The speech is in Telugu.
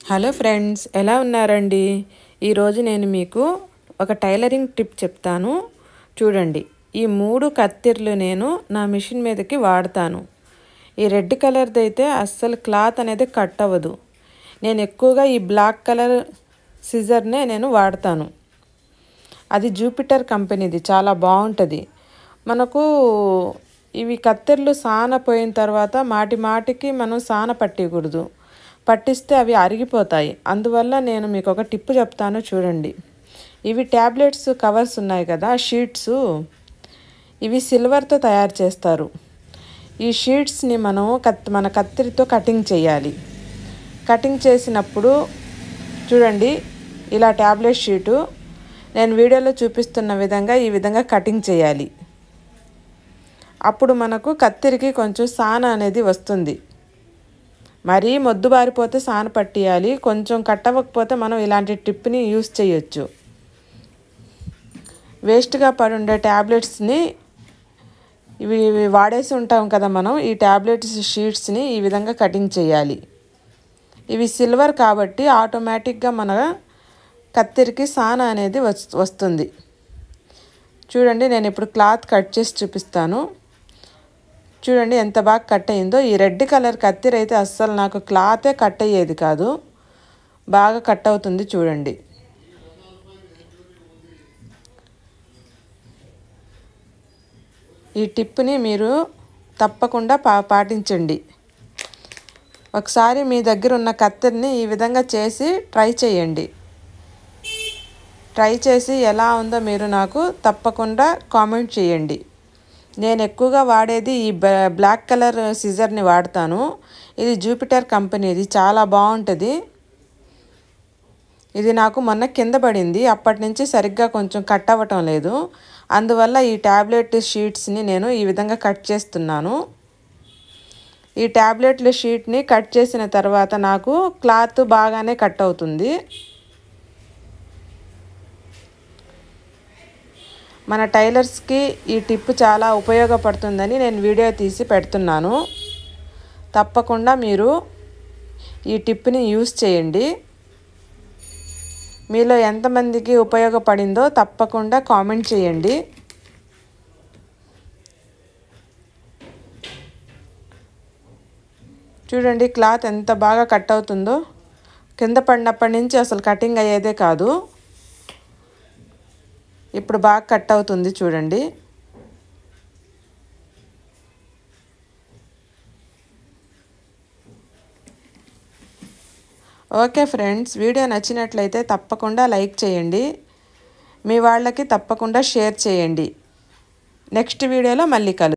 హలో ఫ్రెండ్స్, ఎలా ఉన్నారండి? ఈరోజు నేను మీకు ఒక టైలరింగ్ టిప్ చెప్తాను. చూడండి, ఈ 3 కత్తిర్లు నేను నా మిషన్ మీదకి వాడతాను. ఈ రెడ్ కలర్ది అయితే అస్సలు క్లాత్ అనేది కట్ అవ్వదు. నేను ఎక్కువగా ఈ బ్లాక్ కలర్ సిజర్నే నేను వాడతాను. అది జూపిటర్ కంపెనీది, చాలా బాగుంటుంది. మనకు ఇవి కత్తెర్లు సాన పోయిన తర్వాత మాటికి మనం సాన పట్టకూడదు. పట్టిస్తే అవి అరిగిపోతాయి. అందువల్ల నేను మీకు ఒక టిప్ చెప్తాను, చూడండి. ఇవి ట్యాబ్లెట్స్ కవర్స్ ఉన్నాయి కదా, షీట్స్, ఇవి సిల్వర్తో తయారు చేస్తారు. ఈ షీట్స్ని మనం మన కత్తిరితో కటింగ్ చేయాలి. కటింగ్ చేసినప్పుడు చూడండి, ఇలా ట్యాబ్లెట్ షీటు నేను వీడియోలో చూపిస్తున్న విధంగా ఈ విధంగా కటింగ్ చేయాలి. అప్పుడు మనకు కత్తిరికి కొంచెం సాన అనేది వస్తుంది. మరీ మొద్దు బారిపోతే సాన పట్టియాలి. కొంచెం కట్టవకపోతే మనం ఇలాంటి టిప్ని యూస్ చేయొచ్చు. వేస్ట్గా పడి ఉండే ట్యాబ్లెట్స్ని ఇవి వాడేసి ఉంటాం కదా మనం, ఈ ట్యాబ్లెట్స్ షీట్స్ని ఈ విధంగా కటింగ్ చేయాలి. ఇవి సిల్వర్ కాబట్టి ఆటోమేటిక్గా మన కత్తిరికి సాన అనేది వస్తుంది. చూడండి, నేను ఇప్పుడు క్లాత్ కట్ చేసి చూపిస్తాను. చూడండి ఎంత బాగా కట్ అయ్యిందో. ఈ రెడ్ కలర్ కత్తిరి అయితే అస్సలు నాకు క్లాతే కట్ అయ్యేది కాదు, బాగా కట్ అవుతుంది. చూడండి, ఈ టిప్ని మీరు తప్పకుండా పాటించండి. ఒకసారి మీ దగ్గర ఉన్న కత్తిరిని ఈ విధంగా చేసి ట్రై చేయండి. ట్రై చేసి ఎలా ఉందో మీరు నాకు తప్పకుండా కామెంట్ చేయండి. నేను ఎక్కువగా వాడేది ఈ బ్లాక్ కలర్ సిజర్ని వాడతాను. ఇది జూపిటర్ కంపెనీది, చాలా బాగుంటుంది. ఇది నాకు మొన్న కింద పడింది, అప్పటి నుంచి సరిగ్గా కొంచెం కట్ అవ్వటం లేదు. అందువల్ల ఈ ట్యాబ్లెట్ షీట్స్ని నేను ఈ విధంగా కట్ చేస్తున్నాను. ఈ ట్యాబ్లెట్ల షీట్ని కట్ చేసిన తర్వాత నాకు క్లాత్ బాగానే కట్ అవుతుంది. మన టైలర్స్కి ఈ టిప్ చాలా ఉపయోగపడుతుందని నేను వీడియో తీసి పెడుతున్నాను. తప్పకుండా మీరు ఈ టిప్ని యూస్ చేయండి. మీలో ఎంతమందికి ఉపయోగపడిందో తప్పకుండా కామెంట్ చేయండి. చూడండి, క్లాత్ ఎంత బాగా కట్ అవుతుందో. కింద పడినప్పటి నుంచి అసలు కటింగ్ అయ్యేదే కాదు. ఇప్పుడు బాగా కట్ అవుతుంది. చూడండి, ఓకే ఫ్రెండ్స్, వీడియో నచ్చినట్లయితే తప్పకుండా లైక్ చేయండి. మీ వాళ్ళకి తప్పకుండా షేర్ చేయండి. నెక్స్ట్ వీడియోలో మళ్ళీ కలుద్దాం.